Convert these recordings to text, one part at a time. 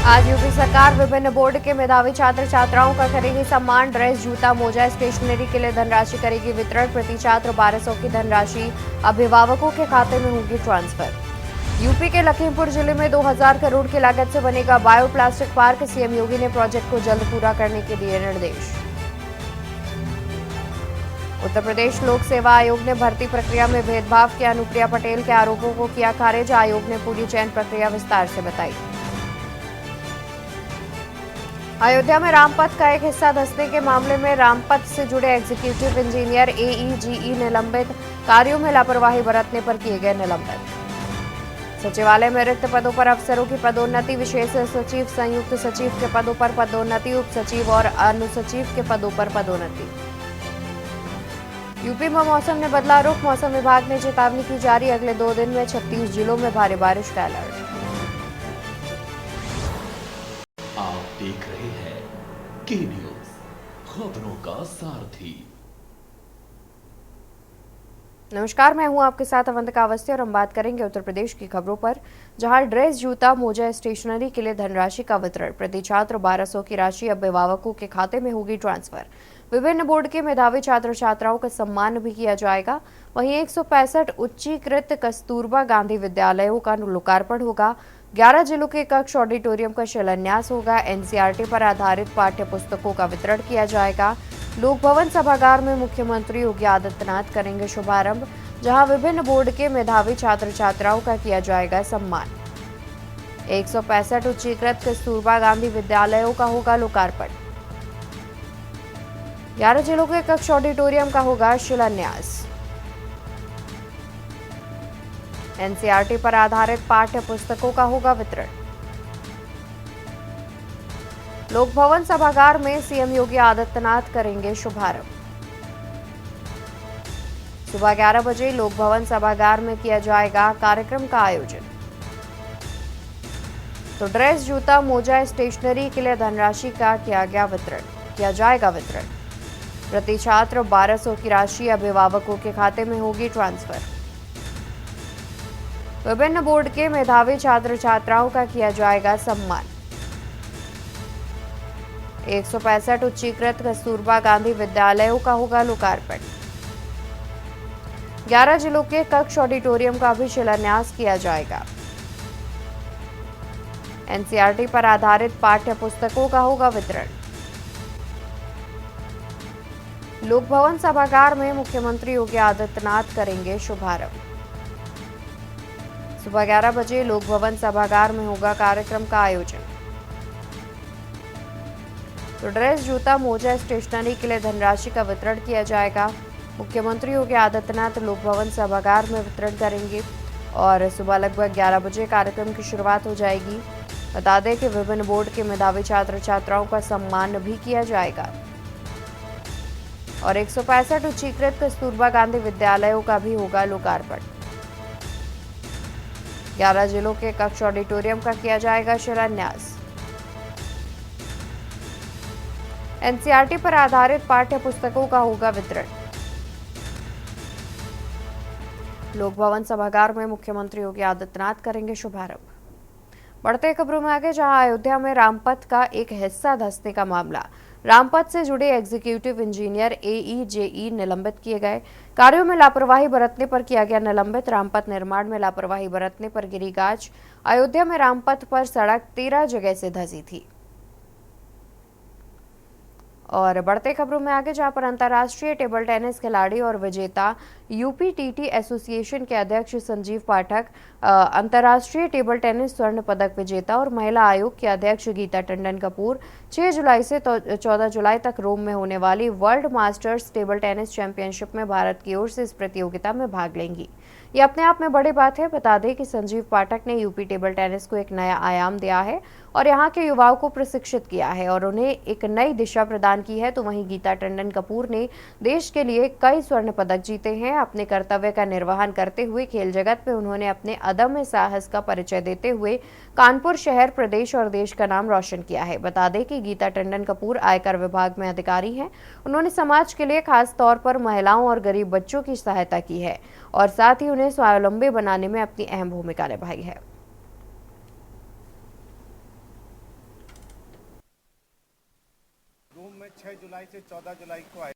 आज यूपी सरकार विभिन्न बोर्ड के मेधावी छात्र छात्राओं का करेगी सम्मान। ड्रेस, जूता, मोजा, स्टेशनरी के लिए धनराशि करेगी वितरण। प्रति छात्र 1200 की धनराशि अभिभावकों के खाते में होगी ट्रांसफर। यूपी के लखीमपुर जिले में 2000 करोड़ की लागत से बनेगा बायो प्लास्टिक पार्क। सीएम योगी ने प्रोजेक्ट को जल्द पूरा करने के दिए निर्देश। उत्तर प्रदेश लोक सेवा आयोग ने भर्ती प्रक्रिया में भेदभाव किया। अनुप्रिया पटेल के आरोपों को किया खारिज। आयोग ने पूरी चयन प्रक्रिया विस्तार से बताई। अयोध्या में रामपथ का एक हिस्सा धंसने के मामले में रामपथ से जुड़े एग्जीक्यूटिव इंजीनियर एईजीई निलंबित। कार्यों में लापरवाही बरतने पर किए गए निलंबित। सचिवालय में रिक्त पदों पर अफसरों की पदोन्नति। विशेष सचिव, संयुक्त सचिव के पदों पर पदोन्नति। उप सचिव और अनुसचिव के पदों पर पदोन्नति। यूपी में मौसम ने बदला रुख। मौसम विभाग ने चेतावनी की जारी। अगले 2 दिन में 36 जिलों में भारी बारिश का अलर्ट। आप देख रहे हैं के न्यूज, खबरों का सारथी। नमस्कार, मैं हूं आपके साथ अवंतिका अवस्थी और हम बात करेंगे उत्तर प्रदेश की खबरों पर, जहां ड्रेस, जूता, मोजा, स्टेशनरी के लिए धनराशि का वितरण। प्रति छात्र 1200 की राशि अभिभावकों के खाते में होगी ट्रांसफर। विभिन्न बोर्ड के मेधावी छात्र छात्राओं का सम्मान भी किया जाएगा। वहीं 165 उच्चीकृत कस्तूरबा गांधी विद्यालयों का लोकार्पण होगा। 11 जिलों के कक्ष ऑडिटोरियम का शिलान्यास होगा। एनसीईआरटी पर आधारित पाठ्य पुस्तकों का वितरण किया जाएगा। लोक भवन सभागार में मुख्यमंत्री योगी आदित्यनाथ करेंगे शुभारंभ, जहां विभिन्न बोर्ड के मेधावी छात्र छात्राओं का किया जाएगा सम्मान। 165 उच्चीकृत कस्तूरबा गांधी विद्यालयों का होगा लोकार्पण। 11 जिलों के कक्ष ऑडिटोरियम का होगा शिलान्यास। एनसीईआरटी पर आधारित पाठ्य पुस्तकों का होगा वितरण। लोक भवन सभागार में सीएम योगी आदित्यनाथ करेंगे शुभारंभ। सुबह 11 बजे लोक भवन सभागार में किया जाएगा कार्यक्रम का आयोजन। तो ड्रेस, जूता, मोजा, स्टेशनरी के लिए धनराशि का किया जाएगा वितरण। प्रति छात्र 1200 की राशि अभिभावकों के खाते में होगी ट्रांसफर। विभिन्न बोर्ड के मेधावी छात्र छात्राओं का किया जाएगा सम्मान। 165 उच्चीकृत कस्तूरबा गांधी विद्यालयों का होगा लोकार्पण। 11 जिलों के कक्ष ऑडिटोरियम का भी शिलान्यास किया जाएगा। एनसीईआरटी पर आधारित पाठ्य पुस्तकों का होगा वितरण। लोक भवन सभागार में मुख्यमंत्री योगी आदित्यनाथ करेंगे शुभारंभ। सुबह 11 बजे लोक भवन सभागार में होगा कार्यक्रम का आयोजन। तो ड्रेस, जूता, मोजा, स्टेशनरी के लिए धनराशि का वितरण किया जाएगा। मुख्यमंत्री योगी आदित्यनाथ लोक भवन सभागार में वितरण करेंगे और सुबह लगभग 11 बजे कार्यक्रम की शुरुआत हो जाएगी। बता दें कि विभिन्न बोर्ड के मेधावी छात्र छात्राओं का सम्मान भी किया जाएगा और 165 उच्चीकृत कस्तूरबा गांधी विद्यालयों का भी होगा लोकार्पण। 11 जिलों के कक्ष ऑडिटोरियम का किया जाएगा शिलान्यास। एनसीईआरटी पर आधारित पाठ्य पुस्तकों का होगा वितरण। लोक भवन सभागार में मुख्यमंत्री योगी आदित्यनाथ करेंगे शुभारंभ। बढ़ते खबरों में आगे, जहां अयोध्या में रामपथ का एक हिस्सा धंसने का मामला। रामपथ से जुड़े एग्जीक्यूटिव इंजीनियर एईजेई निलंबित किए गए। कार्यों में लापरवाही बरतने पर किया गया निलंबित। रामपथ निर्माण में लापरवाही बरतने पर गिरी गाज। अयोध्या में रामपथ पर सड़क 13 जगह से धंसी थी। और बढ़ते खबरों में आगे, जहां पर अंतर्राष्ट्रीय टेबल टेनिस खिलाड़ी और विजेता यूपीटीटी एसोसिएशन के अध्यक्ष संजीव पाठक, अंतर्राष्ट्रीय टेबल टेनिस स्वर्ण पदक विजेता और महिला आयोग के अध्यक्ष गीता टंडन कपूर 6 जुलाई से 14 जुलाई तक रोम में होने वाली world masters table tennis championship में भारत की ओर से इस प्रतियोगिता में भाग लेंगी। ये अपने आप में बड़ी बात है। बता दें कि संजीव पाठक ने यूपी टेबल टेनिस को एक नया आयाम दिया है और यहाँ के युवाओं को प्रशिक्षित किया है और उन्हें एक नई दिशा प्रदान की है। तो वहीं गीता टंडन कपूर ने देश के लिए कई स्वर्ण पदक जीते हैं। अपने कर्तव्य का निर्वहन करते हुए खेल जगत में उन्होंने अपने अदम्य साहस का परिचय देते हुए कानपुर शहर, प्रदेश और देश का नाम रोशन किया है। बता दें कि गीता टंडन कपूर आयकर विभाग में अधिकारी हैं। उन्होंने समाज के लिए खास तौर पर महिलाओं और गरीब बच्चों की सहायता की है और साथ ही उन्हें स्वावलंबी बनाने में अपनी अहम भूमिका निभाई है। 6 जुलाई से 14 जुलाई को आए।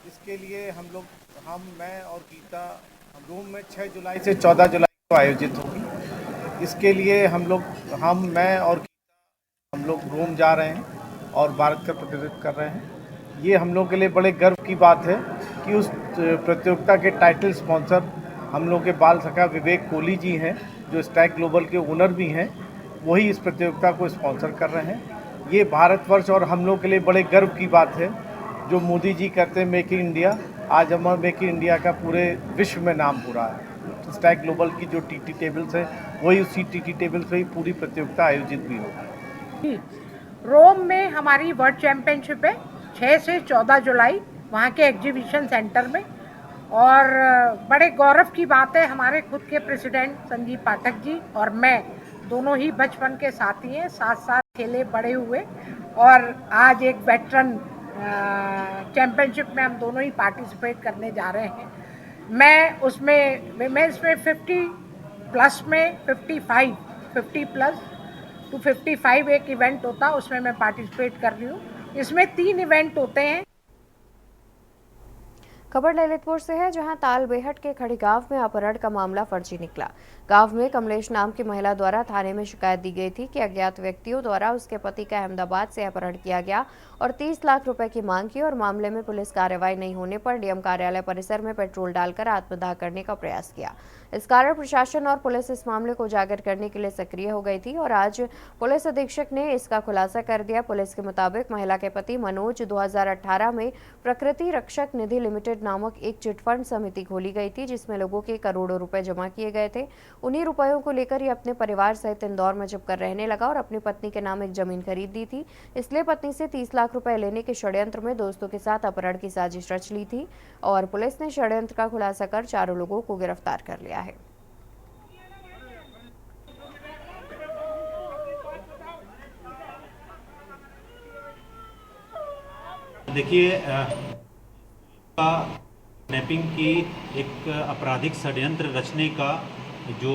इसके लिए मैं और गीता रोम में 6 जुलाई से 14 जुलाई को आयोजित होगी। इसके लिए मैं और गीता रोम जा रहे हैं और भारत का प्रतिनिधित्व कर रहे हैं। ये हम लोग के लिए बड़े गर्व की बात है कि उस प्रतियोगिता के टाइटल स्पॉन्सर हम लोग के बाल सखा विवेक कोहली जी हैं, जो स्टैग ग्लोबल के ओनर भी हैं। वही इस प्रतियोगिता को स्पॉन्सर कर रहे हैं। ये भारतवर्ष और हम लोग के लिए बड़े गर्व की बात है। जो मोदी जी कहते हैं मेक इन इंडिया, आज हमारा मेक इन इंडिया का पूरे विश्व में नाम हो रहा है। स्टैग ग्लोबल की जो टीटी टेबल्स है, वही उसी टीटी टेबल्स पे ही पूरी प्रतियोगिता आयोजित भी होगी। रोम में हमारी वर्ल्ड चैंपियनशिप है 6 से 14 जुलाई वहाँ के एग्जीबिशन सेंटर में। और बड़े गौरव की बात है, हमारे खुद के प्रेसिडेंट संजीव पाठक जी और मैं दोनों ही बचपन के साथी हैं, साथ साथ खेले बड़े हुए। और आज एक वेटरन चैंपियनशिप में हम दोनों ही पार्टिसिपेट करने जा रहे हैं। मैं उसमें विमेंस में 50 प्लस में 50 प्लस टू 55 एक इवेंट होता है, उसमें मैं पार्टिसिपेट कर रही हूँ। इसमें 3 इवेंट होते हैं। खबर ललितपुर से है, जहां तालबेहट के खड़ी गांव में अपहरण का मामला फर्जी निकला। गांव में कमलेश नाम की महिला द्वारा थाने में शिकायत दी गई थी कि अज्ञात व्यक्तियों द्वारा उसके पति का अहमदाबाद से अपहरण किया गया और 30 लाख रुपए की मांग की। और मामले में पुलिस कार्रवाई नहीं होने पर डीएम कार्यालय परिसर में पेट्रोल डालकर आत्मदाह करने का प्रयास किया। इस कारण प्रशासन और पुलिस इस मामले को उजागर करने के लिए सक्रिय हो गई थी और आज पुलिस अधीक्षक ने इसका खुलासा कर दिया। पुलिस के मुताबिक महिला के पति मनोज 2018 में प्रकृति रक्षक निधि लिमिटेड नामक एक चिटफंड समिति खोली गई थी, जिसमें लोगों के करोड़ों रुपए जमा किए गए थे। उन्हीं रुपयों को लेकर ये अपने परिवार सहित इंदौर में छिपकर रहने लगा और अपनी पत्नी के नाम एक जमीन खरीद ली थी। इसलिए पत्नी से 30 लाख रुपए लेने के षड्यंत्र में दोस्तों के साथ अपहरण की साजिश रच ली थी और पुलिस ने षड्यंत्र का खुलासा कर चारों लोगों को गिरफ्तार कर लिया है। देखिए, किडनैपिंग की एक आपराधिक षड्यंत्र रचने का जो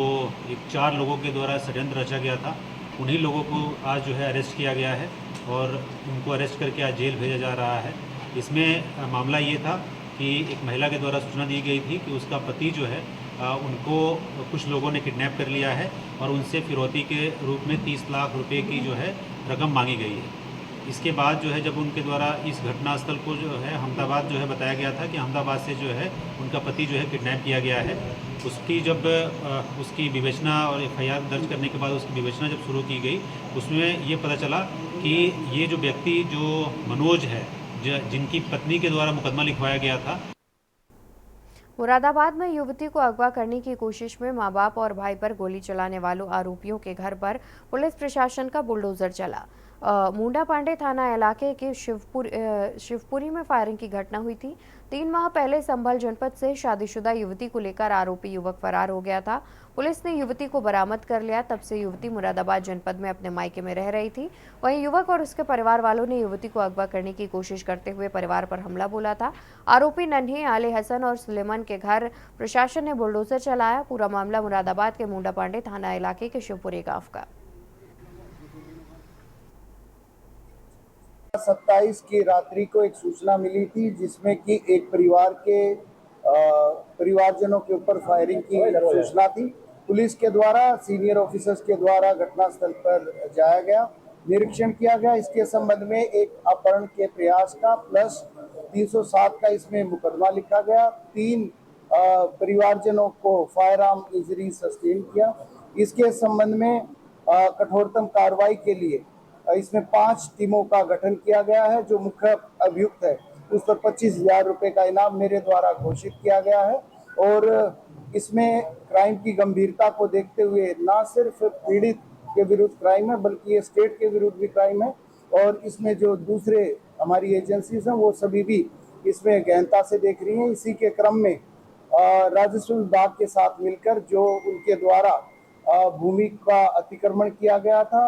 4 लोगों के द्वारा षड्यंत्र रचा गया था, उन्हीं लोगों को आज जो है अरेस्ट किया गया है और उनको अरेस्ट करके आज जेल भेजा जा रहा है। इसमें मामला ये था कि एक महिला के द्वारा सूचना दी गई थी कि उसका पति जो है उनको कुछ लोगों ने किडनैप कर लिया है और उनसे फिरौती के रूप में 30 लाख रुपए की जो है रकम मांगी गई है। इसके बाद जो है जब उनके द्वारा इस घटनास्थल को जो है अहमदाबाद जो है बताया गया था कि अहमदाबाद से जो है उनका पति जो है किडनैप किया गया है। उसकी जब उसकी विवेचना और एफआईआर दर्ज करने के बाद उसकी विवेचना जब शुरू की गई, उसमें ये पता चला कि ये जो व्यक्ति जो मनोज है, जिनकी पत्नी के द्वारा मुकदमा लिखवाया गया था। मुरादाबाद में युवती को अगवा करने की कोशिश में मां बाप और भाई पर गोली चलाने वालों आरोपियों के घर पर पुलिस प्रशासन का बुलडोजर चला। मुंडा पांडे थाना इलाके के शिवपुरी में फायरिंग की घटना हुई थी। 3 माह पहले संभल जनपद से शादीशुदा युवती को लेकर आरोपी युवक फरार हो गया था। पुलिस ने युवती को बरामद कर लिया। तब से युवती मुरादाबाद जनपद में अपने मायके में रह रही थी। वहीं युवक और उसके परिवार वालों ने युवती को अगवा करने की कोशिश करते हुए परिवार पर हमला बोला था। आरोपी नन्हे, आले हसन और सुलेमान के घर प्रशासन ने बुलडोजर चलाया। पूरा मामला मुरादाबाद के मुंडा पांडे थाना इलाके के शिवपुरी गांव का। 27 की रात्रि को एक सूचना मिली थी, जिसमें कि एक परिवारजनों के ऊपर फायरिंग की सूचना थी। पुलिस के द्वारा, सीनियर ऑफिसर्स के द्वारा घटनास्थल पर जाया गया, निरीक्षण किया गया। इसके संबंध में एक अपहरण के प्रयास का प्लस 307 का इसमें मुकदमा लिखा गया। 3 परिवारजनों को फायर आर्म इंजरी सस्टेन किया। इसके संबंध में कठोरतम कार्रवाई के लिए इसमें 5 टीमों का गठन किया गया है। जो मुख्य अभियुक्त है उस पर 25,000 रुपये का इनाम मेरे द्वारा घोषित किया गया है। और इसमें क्राइम की गंभीरता को देखते हुए न सिर्फ पीड़ित के विरुद्ध क्राइम है, बल्कि ये स्टेट के विरुद्ध भी क्राइम है। और इसमें जो दूसरे हमारी एजेंसीज हैं वो सभी भी इसमें गहनता से देख रही हैं। इसी के क्रम में राजस्व विभाग के साथ मिलकर जो उनके द्वारा भूमि का अतिक्रमण किया गया था।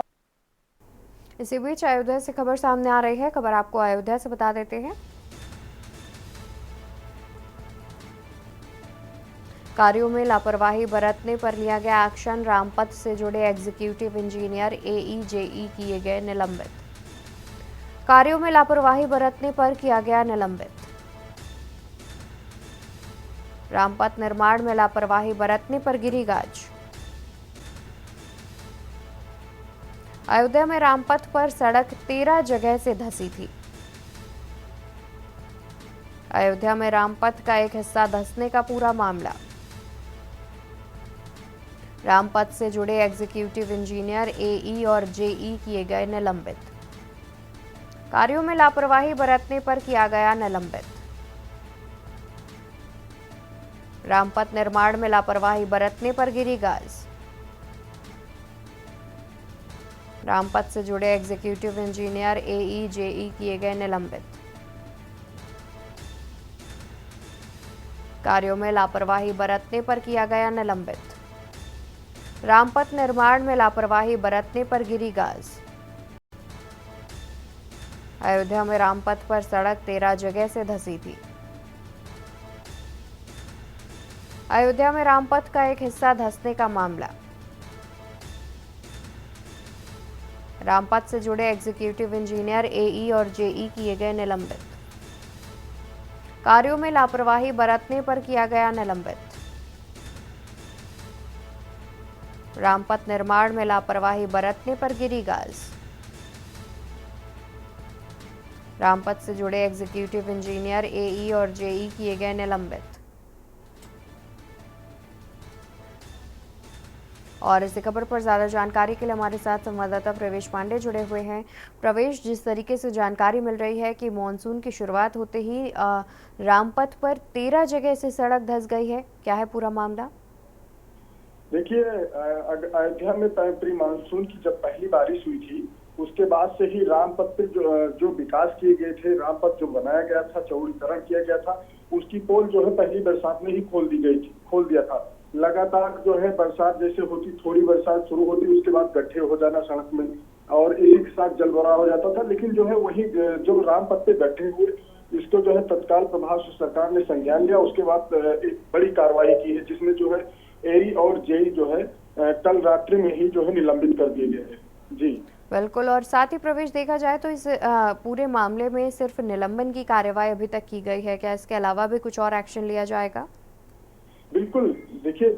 इसी बीच अयोध्या से खबर सामने आ रही है। खबर आपको अयोध्या से बता देते हैं। कार्यों में लापरवाही बरतने पर लिया गया एक्शन। रामपथ से जुड़े एग्जीक्यूटिव इंजीनियर, AE, JE किए गए निलंबित। कार्यों में लापरवाही बरतने पर किया गया निलंबित। रामपथ निर्माण में लापरवाही बरतने पर गिरी गाज। अयोध्या में रामपथ पर सड़क 13 जगह से धंसी थी। अयोध्या में रामपथ का एक हिस्सा धंसने का पूरा मामला। रामपथ से जुड़े एग्जीक्यूटिव इंजीनियर, एई और जेई किए गए निलंबित। कार्यों में लापरवाही बरतने पर किया गया निलंबित। रामपथ निर्माण में लापरवाही बरतने पर गिरी गाज। रामपथ से जुड़े एग्जीक्यूटिव इंजीनियर, एई, जेई किए गए निलंबित। कार्यों में लापरवाही बरतने पर किया गया निलंबित। रामपथ निर्माण में लापरवाही बरतने पर गिरी गाज। अयोध्या में रामपथ पर सड़क 13 जगह से धंसी थी। अयोध्या में रामपथ का एक हिस्सा धंसने का मामला। रामपथ से जुड़े एग्जीक्यूटिव इंजीनियर, एई और जेई किए गए निलंबित। कार्यों में लापरवाही बरतने पर किया गया निलंबित। रामपथ निर्माण में लापरवाही बरतने पर गिरी गाज। रामपथ से जुड़े एग्जीक्यूटिव इंजीनियर, एई और जेई किए गए निलंबित। और इसी खबर पर ज्यादा जानकारी के लिए हमारे साथ संवाददाता प्रवेश पांडे जुड़े हुए हैं। प्रवेश, जिस तरीके से जानकारी मिल रही है कि मॉनसून की शुरुआत होते ही रामपथ पर 13 जगह से सड़क धंस गई है, क्या है पूरा मामला? देखिए, अयोध्या में प्री मानसून की जब पहली बारिश हुई थी, उसके बाद से ही रामपथ पे जो विकास किए गए थे, रामपथ जो बनाया गया था, चौड़ीकरण किया गया था, उसकी पोल जो है पहली बरसात में ही खोल दिया था। लगातार जो है बरसात जैसे होती, थोड़ी बरसात शुरू होती, उसके बाद गड्ढे हो जाना सड़क में और इसी के साथ जलभराव हो जाता था। लेकिन जो है वही जो रामपथ पे गड्ढे हुए, इसको जो है तत्काल प्रभाव से सरकार ने संज्ञान लिया। उसके बाद एक बड़ी कार्रवाई की है, जिसमें जो है एई और जेई जो है कल रात्रि में ही जो है निलंबित कर दिए गए हैं। जी बिल्कुल। और साथ ही प्रवेश, देखा जाए तो इस पूरे मामले में सिर्फ निलंबन की कार्यवाही अभी तक की गई है, क्या इसके अलावा भी कुछ और एक्शन लिया जाएगा? बिल्कुल, देखिए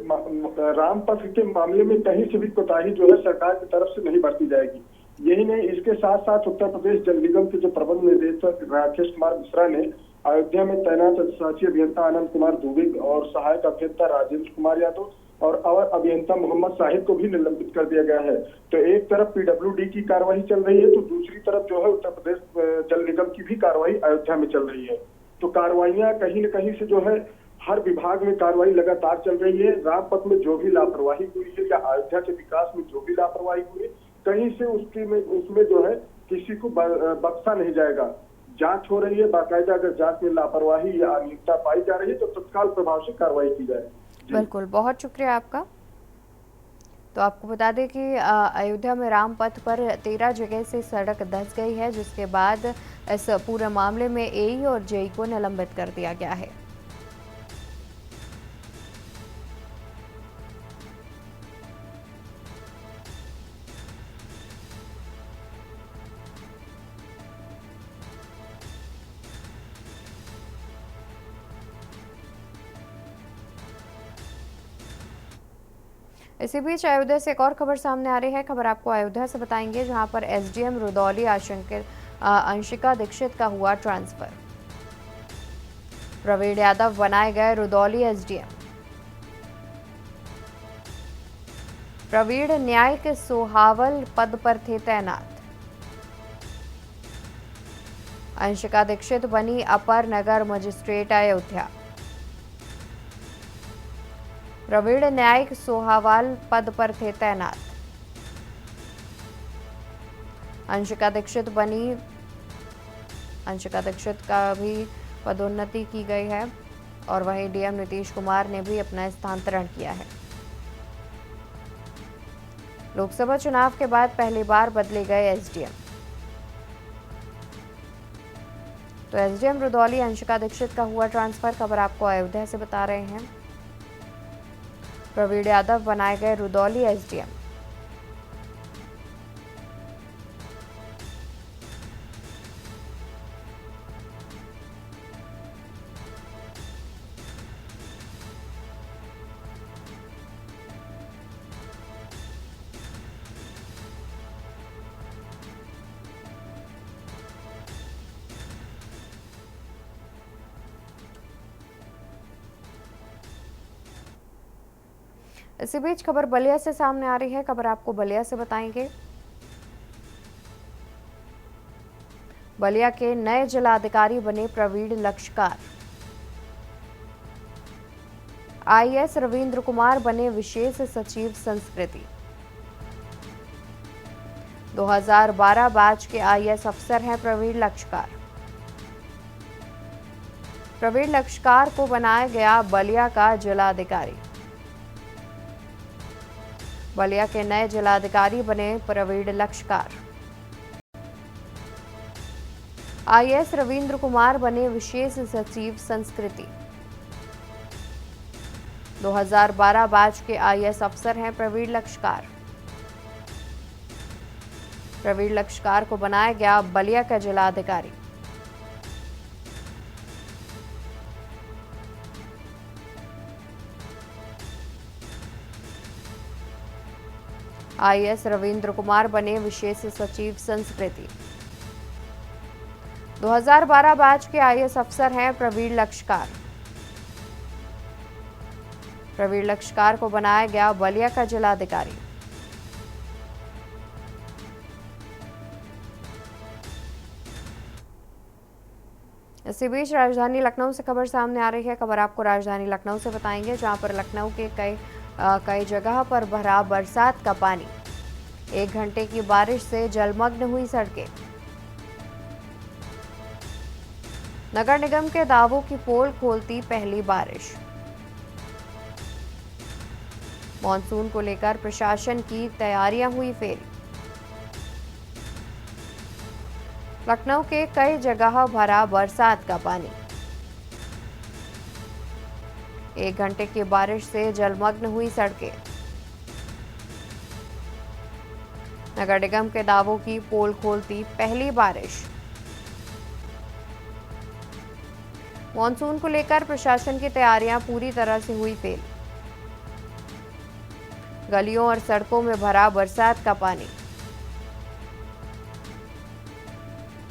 रामपथ के मामले में कहीं से भी कोताही जो है सरकार की तरफ से नहीं बरती जाएगी। यही नहीं, इसके साथ साथ उत्तर प्रदेश जल निगम के जो प्रबंध निदेशक राकेश कुमार मिश्रा ने अयोध्या में तैनात अधिशासी अभियंता आनंद कुमार दुबे और सहायक अभियंता राजेंद्र कुमार यादव और अवर अभियंता मोहम्मद साहिब को भी निलंबित कर दिया गया है। तो एक तरफ पीडब्ल्यूडी की कार्रवाई चल रही है, तो दूसरी तरफ जो है उत्तर प्रदेश जल निगम की भी कार्रवाई अयोध्या में चल रही है। तो कार्रवाइयां कहीं न कहीं से जो है हर विभाग में कार्रवाई लगातार चल रही है। रामपथ में जो भी लापरवाही हुई है या अयोध्या के विकास में जो भी लापरवाही हुई है, कहीं से उसमें जो है किसी को बख्शा नहीं जाएगा। जांच हो रही है बाकायदा, अगर जांच में लापरवाही या अनियमितता पाई जा रही है तो तत्काल प्रभाव से कार्रवाई की जाए। बिल्कुल, बहुत शुक्रिया आपका। तो आपको बता दें कि अयोध्या में रामपथ पर 13 जगह से सड़क धंस गई है, जिसके बाद इस पूरे मामले में एई और जेई को निलंबित कर दिया गया है। इसी बीच अयोध्या से एक और खबर सामने आ रही है। खबर आपको अयोध्या से बताएंगे, जहां पर एसडीएम रुदौली अंशिका दीक्षित का हुआ ट्रांसफर। प्रवीण यादव बनाए गए रुदौली एसडीएम। प्रवीण न्यायिक सोहावल पद पर थे तैनात। अंशिका दीक्षित बनी अपर नगर मजिस्ट्रेट अयोध्या। प्रवीण न्यायिक सोहावाल पद पर थे तैनात। अंशिका दीक्षित का भी पदोन्नति की गई है और वहीं डीएम नीतीश कुमार ने भी अपना स्थानांतरण किया है। लोकसभा चुनाव के बाद पहली बार बदले गए एसडीएम। तो एसडीएम रुदौली अंशिका दीक्षित का हुआ ट्रांसफर। खबर आपको अयोध्या से बता रहे हैं। प्रवीण यादव बनाए गए रुदौली एसडीएम। इसी बीच खबर बलिया से सामने आ रही है। खबर आपको बलिया से बताएंगे। बलिया के नए जिलाधिकारी बने प्रवीण लक्षकार। आईएएस रविंद्र कुमार बने विशेष सचिव संस्कृति। 2012 बैच के आईएएस अफसर हैं प्रवीण लक्षकार। प्रवीण लक्षकार को बनाया गया बलिया का जिलाधिकारी। बलिया के नए जिलाधिकारी बने प्रवीण लक्षकार। आईएएस रविंद्र कुमार बने विशेष सचिव संस्कृति। 2012 बैच के आईएएस अफसर हैं प्रवीण लक्षकार। प्रवीण लक्षकार को बनाया गया बलिया का जिलाधिकारी। आईएएस रविंद्र कुमार बने विशेष सचिव संस्कृति। 2012 बैच के आईएएस अफसर हैं प्रवीण लक्षकार। प्रवीण लक्षकार को बनाया गया बलिया का जिलाधिकारी। इसी बीच राजधानी लखनऊ से खबर सामने आ रही है। खबर आपको राजधानी लखनऊ से बताएंगे, जहां पर लखनऊ के कई जगह पर भरा बरसात का पानी। 1 घंटे की बारिश से जलमग्न हुई सड़कें। नगर निगम के दावों की पोल खोलती पहली बारिश। मॉनसून को लेकर प्रशासन की तैयारियां हुई फेल। लखनऊ के कई जगह भरा बरसात का पानी। 1 घंटे की बारिश से जलमग्न हुई सड़कें। नगर निगम के दावों की पोल खोलती पहली बारिश। मॉनसून को लेकर प्रशासन की तैयारियां पूरी तरह से हुई फेल। गलियों और सड़कों में भरा बरसात का पानी।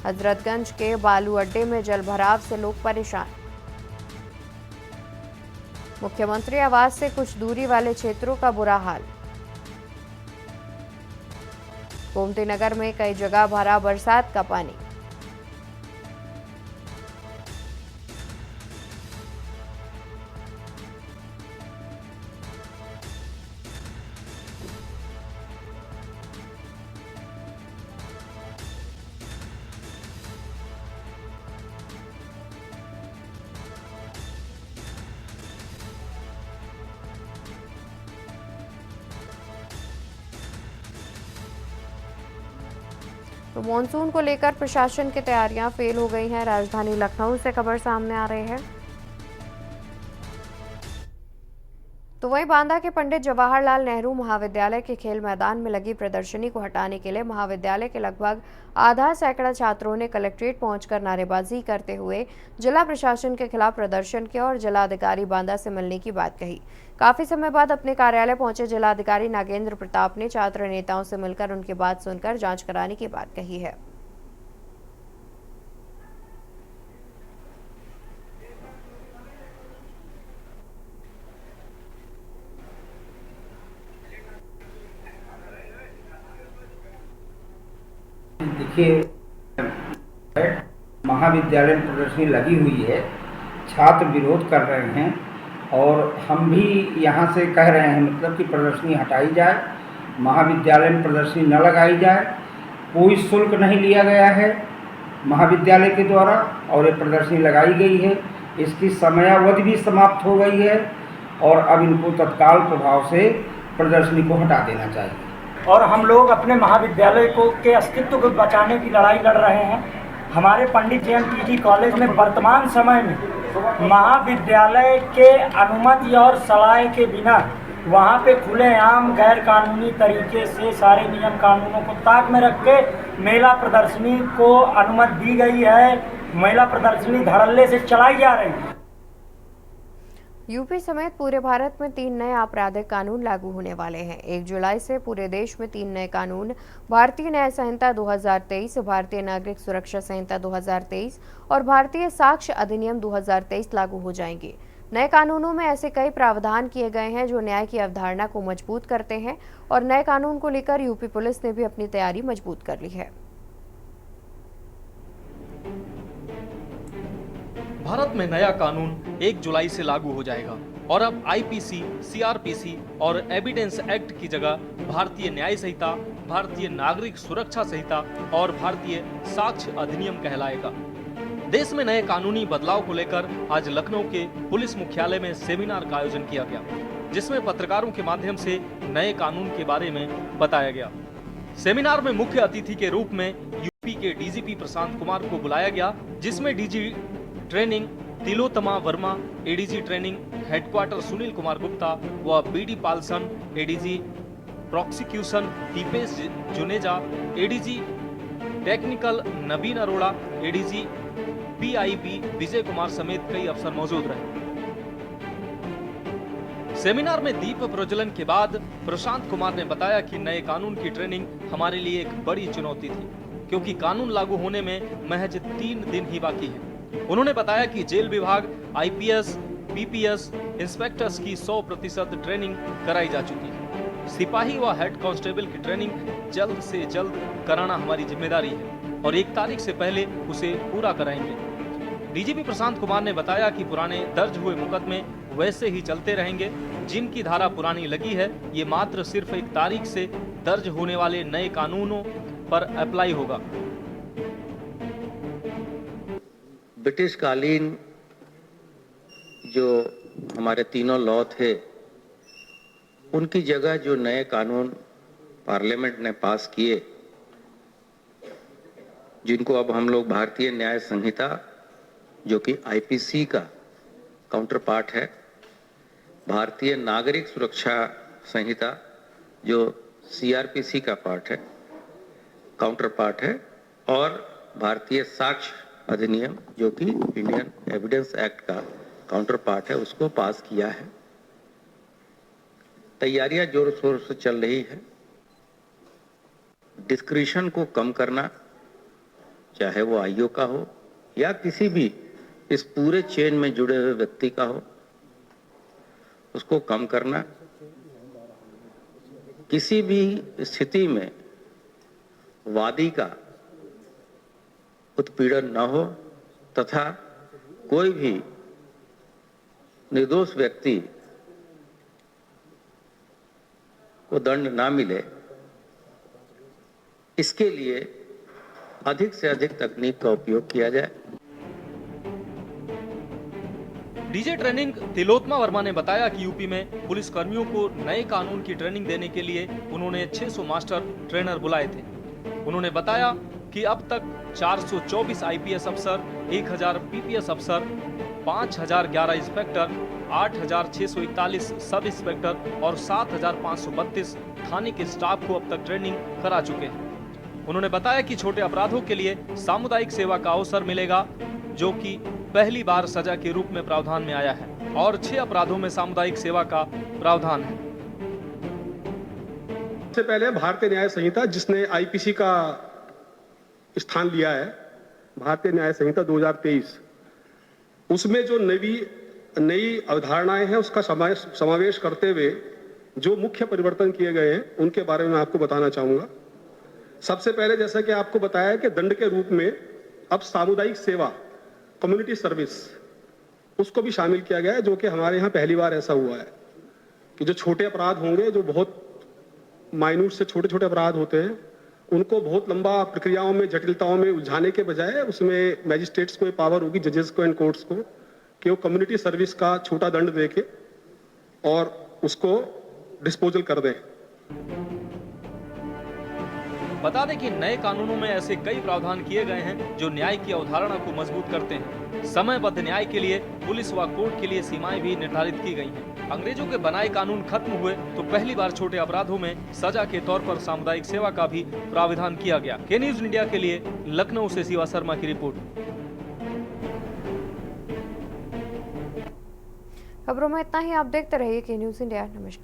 हजरतगंज के बालू अड्डे में जलभराव से लोग परेशान। मुख्यमंत्री आवास से कुछ दूरी वाले क्षेत्रों का बुरा हाल। गोमती नगर में कई जगह भरा बरसात का पानी। तो मॉनसून को लेकर प्रशासन की तैयारियां फेल हो गई हैं। राजधानी लखनऊ से खबर सामने आ रही है। तो वहीं बांदा के पंडित जवाहरलाल नेहरू महाविद्यालय के खेल मैदान में लगी प्रदर्शनी को हटाने के लिए महाविद्यालय के लगभग आधा सैकड़ा छात्रों ने कलेक्ट्रेट पहुंचकर नारेबाजी करते हुए जिला प्रशासन के खिलाफ प्रदर्शन किया और जिलाधिकारी बांदा से मिलने की बात कही। काफी समय बाद अपने कार्यालय पहुंचे जिलाधिकारी नागेंद्र प्रताप ने छात्र नेताओं से मिलकर उनकी बात सुनकर जांच कराने की बात कही है। देखिए, महाविद्यालय में प्रदर्शनी लगी हुई है, छात्र विरोध कर रहे हैं और हम भी यहाँ से कह रहे हैं मतलब कि प्रदर्शनी हटाई जाए, महाविद्यालय में प्रदर्शनी न लगाई जाए। कोई शुल्क नहीं लिया गया है महाविद्यालय के द्वारा और ये प्रदर्शनी लगाई गई है। इसकी समयावधि भी समाप्त हो गई है और अब इनको तत्काल प्रभाव से प्रदर्शनी को हटा देना चाहिए। और हम लोग अपने महाविद्यालय को के अस्तित्व को बचाने की लड़ाई लड़ रहे हैं। हमारे पंडित जेएमटीटी कॉलेज में वर्तमान समय में महाविद्यालय के अनुमति और सलाह के बिना वहाँ पे खुलेआम गैर कानूनी तरीके से सारे नियम कानूनों को ताक में रख के मेला प्रदर्शनी को अनुमति दी गई है। मेला प्रदर्शनी धड़ल्ले से चलाई जा रही है। यूपी समेत पूरे भारत में 3 नए आपराधिक कानून लागू होने वाले हैं। 1 जुलाई से पूरे देश में 3 नए कानून भारतीय न्याय संहिता 2023, भारतीय नागरिक सुरक्षा संहिता 2023 और भारतीय साक्ष्य अधिनियम 2023 लागू हो जाएंगे। नए कानूनों में ऐसे कई प्रावधान किए गए हैं जो न्याय की अवधारणा को मजबूत करते हैं और नए कानून को लेकर यूपी पुलिस ने भी अपनी तैयारी मजबूत कर ली है। भारत में नया कानून 1 जुलाई से लागू हो जाएगा और अब आईपीसी, सीआरपीसी और एविडेंस एक्ट की जगह भारतीय न्याय संहिता, भारतीय नागरिक सुरक्षा संहिता और भारतीय साक्ष्य अधिनियम कहलाएगा। देश में नए कानूनी बदलाव को लेकर आज लखनऊ के पुलिस मुख्यालय में सेमिनार का आयोजन किया गया, जिसमें पत्रकारों के माध्यम से नए कानून के बारे में बताया गया। सेमिनार में मुख्य अतिथि के रूप में यूपी के डीजीपी प्रशांत कुमार को बुलाया गया, जिसमें DG training Tilottama Verma, ADG training headquarter Sunil Kumar Gupta व BD Palsan, ADG prosecution Dipesh Juneja, ADG technical Naveen Arora, ADG PIB Vijay Kumar समेत कई अफसर मौजूद रहे। सेमिनार में दीप प्रज्वलन के बाद प्रशांत कुमार ने बताया कि नए कानून की ट्रेनिंग हमारे लिए एक बड़ी चुनौती थी, क्योंकि कानून लागू होने में महज 3 दिन ही बाकी है। उन्होंने बताया कि जेल विभाग, आईपीएस, पीपीएस, इंस्पेक्टर्स की 100% ट्रेनिंग कराई जा चुकी है। सिपाही व हेड कांस्टेबल की ट्रेनिंग जल्द से जल्द कराना हमारी जिम्मेदारी है और 1 तारीख से पहले उसे पूरा कराएंगे। डीजीपी प्रशांत कुमार ने बताया कि पुराने दर्ज हुए मुकदमे वैसे ही चलते रहेंगे। जिनकी धारा पुरानी लगी है, ये मात्र सिर्फ 1 तारीख से दर्ज होने वाले नए कानूनों पर अप्लाई होगा। ब्रिटिश कालीन जो हमारे तीनों लॉ थे, उनकी जगह जो नए कानून पार्लियामेंट ने पास किए, जिनको अब हम लोग भारतीय न्याय संहिता, जो कि आईपीसी का काउंटर पार्ट है, भारतीय नागरिक सुरक्षा संहिता जो सीआरपीसी का पार्ट है, काउंटर पार्ट है, और भारतीय साक्ष्य अधिनियम जो कि इंडियन एविडेंस एक्ट का काउंटर पार्ट है, उसको पास किया है। तैयारियां जोर शोर से चल रही है। डिस्क्रिशन को कम करना, चाहे वो आईओ का हो या किसी भी इस पूरे चेन में जुड़े हुए व्यक्ति का हो, उसको कम करना। किसी भी स्थिति में वादी का उत्पीड़न न हो तथा कोई भी निर्दोष व्यक्ति को दंड ना मिले, इसके लिए अधिक से अधिक तकनीक का उपयोग किया जाए। डीजे ट्रेनिंग तिलोत्तमा वर्मा ने बताया कि यूपी में पुलिस कर्मियों को नए कानून की ट्रेनिंग देने के लिए उन्होंने 600 मास्टर ट्रेनर बुलाए थे। उन्होंने बताया कि अब तक 424 आईपीएस अफसर, 1000 पीपीएस अफसर, 5011 इंस्पेक्टर, 8641 सब इंस्पेक्टर और 7532 थाने के स्टाफ को अब तक ट्रेनिंग करा चुके हैं। उन्होंने बताया कि छोटे अपराधों के लिए सामुदायिक सेवा का अवसर मिलेगा, जो कि पहली बार सजा के रूप में प्रावधान में आया है, और 6 अपराधों में सामुदायिक सेवा का प्रावधान है। सबसे पहले भारतीय न्याय संहिता, जिसने आईपीसी का स्थान लिया है, भारतीय न्याय संहिता 2023, उसमें जो नई अवधारणाएं हैं उसका समावेश करते हुए जो मुख्य परिवर्तन किए गए हैं उनके बारे में आपको बताना चाहूंगा। सबसे पहले, जैसा कि आपको बताया कि दंड के रूप में अब सामुदायिक सेवा, कम्युनिटी सर्विस, उसको भी शामिल किया गया है, जो कि हमारे यहाँ पहली बार ऐसा हुआ है कि जो छोटे अपराध होंगे, जो बहुत माइन्यूट से छोटे छोटे अपराध होते हैं, उनको बहुत लंबा प्रक्रियाओं में, जटिलताओं में उलझाने के बजाय उसमें मैजिस्ट्रेट्स को पावर होगी, जजेस को एंड कोर्ट्स को, कि वो कम्युनिटी सर्विस का छोटा दंड देके और उसको डिस्पोजल कर दें। बता दें कि नए कानूनों में ऐसे कई प्रावधान किए गए हैं जो न्याय की अवधारणा को मजबूत करते हैं। समयबद्ध न्याय के लिए पुलिस व कोर्ट के लिए सीमाएं भी निर्धारित की गई हैं। अंग्रेजों के बनाए कानून खत्म हुए तो पहली बार छोटे अपराधों में सजा के तौर पर सामुदायिक सेवा का भी प्रावधान किया गया। के न्यूज इंडिया के लिए लखनऊ से शिवा शर्मा की रिपोर्ट। खबरों में इतना ही। आप देखते रहिए के न्यूज इंडिया। नमस्कार।